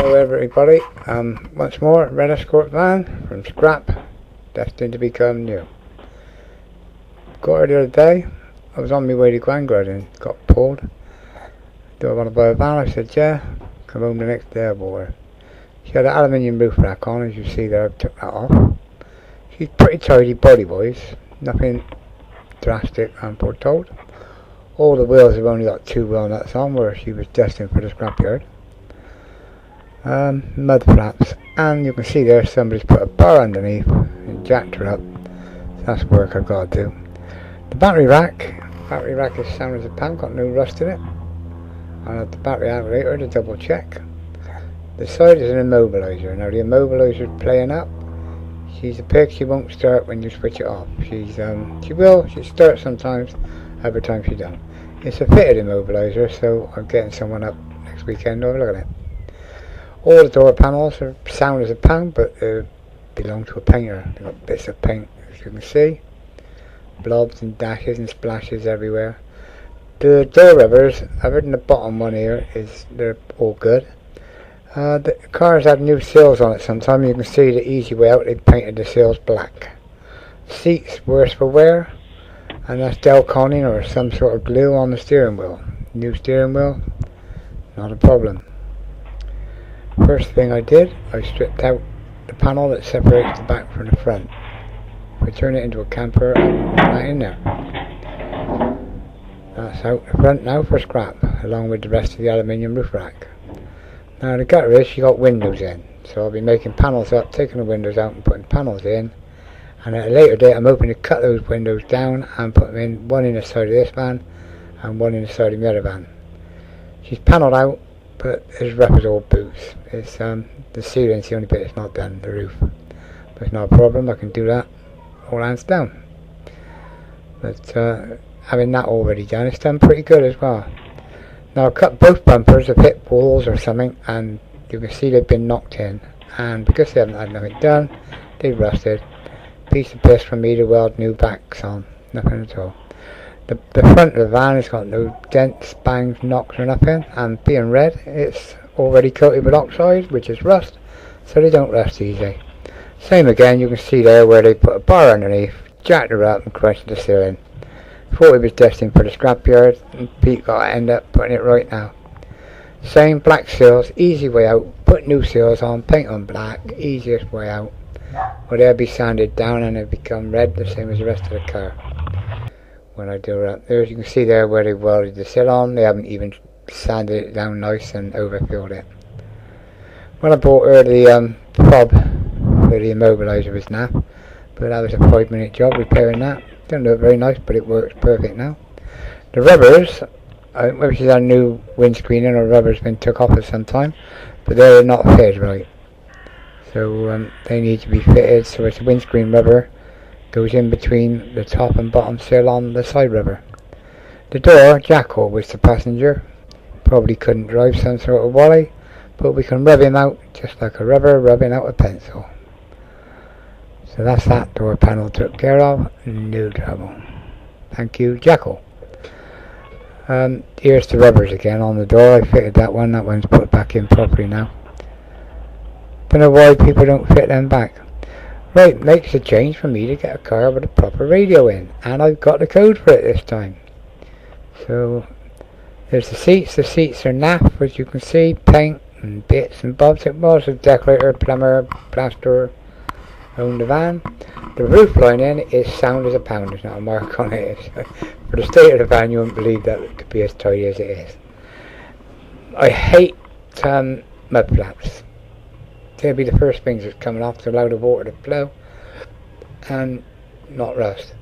Hello everybody, once more, red Escort van from scrap, destined to become new. Got her the other day. I was on my way to Grandgrad and got pulled. Do I want to buy a van? I said yeah. Come home the next day I bought her. She had an aluminium roof rack on, as you see there. I took that off. She's pretty tidy body wise, nothing drastic I'm told. All the wheels have only got 2 wheel nuts on, where she was destined for the scrapyard. Mud flaps, and you can see there somebody's put a bar underneath and jacked her up. So that's work I've got to do. The battery rack is sound as a pan, got no rust in it. I have the battery regulator to double check. The side is an immobiliser. Now the immobiliser is playing up. She's a pig, she won't start when you switch it off. She starts sometimes, other times she don't. It's a fitted immobiliser, so I'm getting someone up next weekend to have a look at it. All the door panels are sound as a pan, but they belong to a painter. They've got bits of paint, as you can see. Blobs and dashes and splashes everywhere. The door rubbers, other than the bottom one here, they're all good. The cars have new seals on it sometimes. You can see the easy way out, they painted the seals black. Seats, worse for wear, and that's Delconing or some sort of glue on the steering wheel. New steering wheel, not a problem. First thing I did, I stripped out the panel that separates the back from the front. I turn it into a camper and put that in there. That's out the front now for scrap, along with the rest of the aluminium roof rack. Now the gutter is, she got windows in, so I'll be making panels up, taking the windows out and putting panels in. And at a later date I'm hoping to cut those windows down and put them in, one in the side of this van and one in the side of the other van. She's panelled out, but it's rough as old boots. It's the ceiling's the only bit that's not done, the roof. But it's not a problem, I can do that all hands down. But having that already done, it's done pretty good as well. Now I've cut both bumpers of hip walls or something, and you can see they've been knocked in. And because they haven't had nothing done, they've rusted. Piece of piss for me to weld new backs on, nothing at all. The front of the van has got no dents, bangs, knocks or nothing, and being red, it's already coated with oxide, which is rust, so they don't rust easy. Same again, you can see there where they put a bar underneath, jacked her up and crushed the ceiling. Thought it was destined for the scrapyard, and Pete got to end up putting it right now. Same black seals, easy way out, put new seals on, paint on black, easiest way out. Well, they'll be sanded down and they'll become red, the same as the rest of the car. When I do that, there you can see there where they welded the sill on, they haven't even sanded it down nice and overfilled it. When I bought her, the prob for the immobiliser was naff, but that was a 5-minute job repairing that. Didn't look very nice, but it works perfect now. The rubbers, whether she's had a new windscreen in or rubber's been took off at some time, but they're not fitted right. So they need to be fitted, so it's a windscreen rubber. Goes in between the top and bottom sill on the side rubber. The door, Jackal was the passenger. Probably couldn't drive, some sort of wally, but we can rub him out just like a rubber rubbing out a pencil. So that's that door panel took care of, no trouble. Thank you, Jackal. Here's the rubbers again on the door. I fitted that one's put back in properly now. Don't know why people don't fit them back. Right, makes a change for me to get a car with a proper radio in, and I've got the code for it this time. So there's the seats are naff, as you can see, paint and bits and bobs. It was a decorator, plumber, plasterer owned the van. The roof line in is sound as a pound, there's not a mark on it. For the state of the van, you wouldn't believe that it could be as tidy as it is. I hate mud flaps. They'll be the first things that's coming off to allow the water to flow and not rust.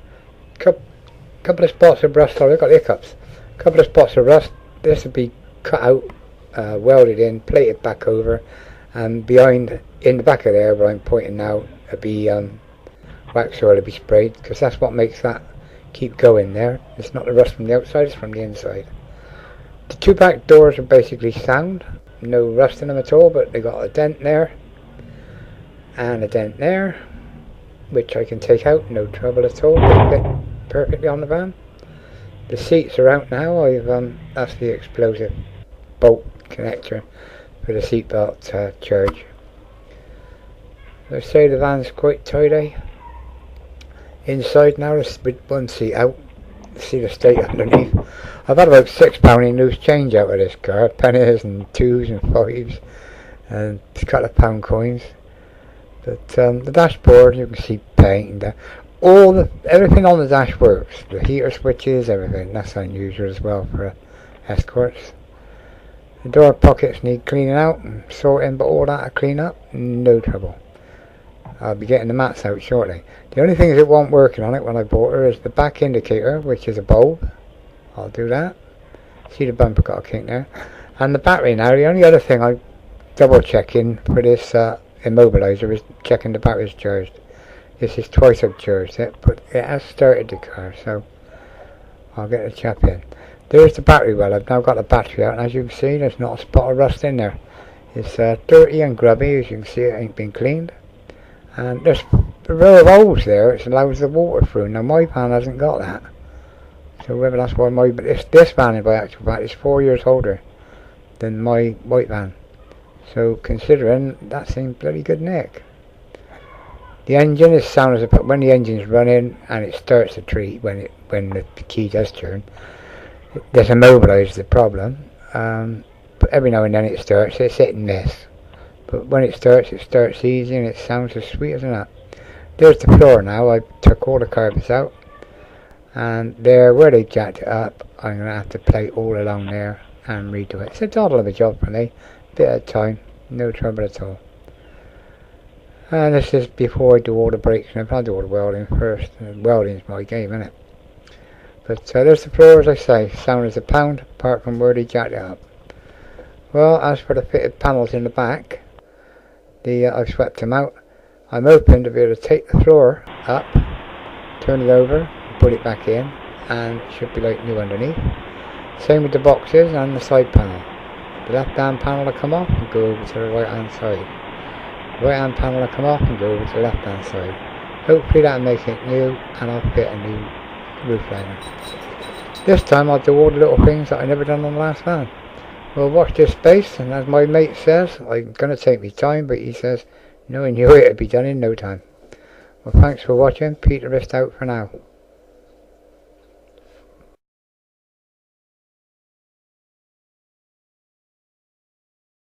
Couple of spots of rust, sorry, I've got hiccups. Couple of spots of rust, this will be cut out, welded in, plated back over, and behind, in the back of there where I'm pointing now, it'll be wax oil will be sprayed, because that's what makes that keep going there. It's not the rust from the outside, it's from the inside. The two back doors are basically sound, no rust in them at all, but they got a dent there and a dent there, which I can take out, no trouble at all. They fit perfectly on the van. The seats are out now. That's the explosive bolt connector for the seatbelt charge. Let's say the van's quite tidy. Inside now, with one seat out. See the state underneath. I've had about £6 in loose change out of this car, pennies and 2s and 5s and a couple of pound coins. But the dashboard, you can see paint and everything on the dash works. The heater switches, everything. That's unusual as well for Escorts. The door pockets need cleaning out and sorting, but all that I clean up, no trouble. I'll be getting the mats out shortly. The only thing that wasn't working on it when I bought her is the back indicator, which is a bulb. I'll do that. See the bumper got a kink there. And the battery now, the only other thing I'm double checking for this immobiliser is checking the battery's charged. This is twice I've charged it, but it has started the car, so I'll get the chap in. There's the battery well. I've now got the battery out, and as you can see, there's not a spot of rust in there. It's dirty and grubby, as you can see, it ain't been cleaned. And there's a row of holes there which allows the water through. Now my van hasn't got that, so whether that's why but this van, by actual fact, is 4 years older than my white van. So considering, that seems bloody good nick. The engine is sound as when the engine's running and it starts to treat when the key does turn. There's immobiliser the problem, but every now and then it starts. It's hit and miss. But when it starts easy and it sounds as sweet as that. There's the floor now. I took all the carpets out, and there where they jacked it up, I'm going to have to plate all along there and redo it. It's a doddle of a job for me. Bit of time, no trouble at all. And this is before I do all the brakes, and I'll do all the welding first. Welding's my game, isn't it? But there's the floor, as I say, sound as a pound, apart from where they jacked it up. Well, as for the fitted panels in the back, I've swept them out. I'm hoping to be able to take the floor up, turn it over, put it back in, and it should be like new underneath. Same with the boxes and the side panel. The left hand panel will come off and go over to the right hand side. The right hand panel will come off and go over to the left hand side. Hopefully that'll make it new, and I'll fit a new roof liner. This time I'll do all the little things that I never done on the last van. Well, watch this space, and as my mate says, I'm going to take me time, but he says, knowing you, it'll be done in no time. Well, thanks for watching. Peter Wrist out for now.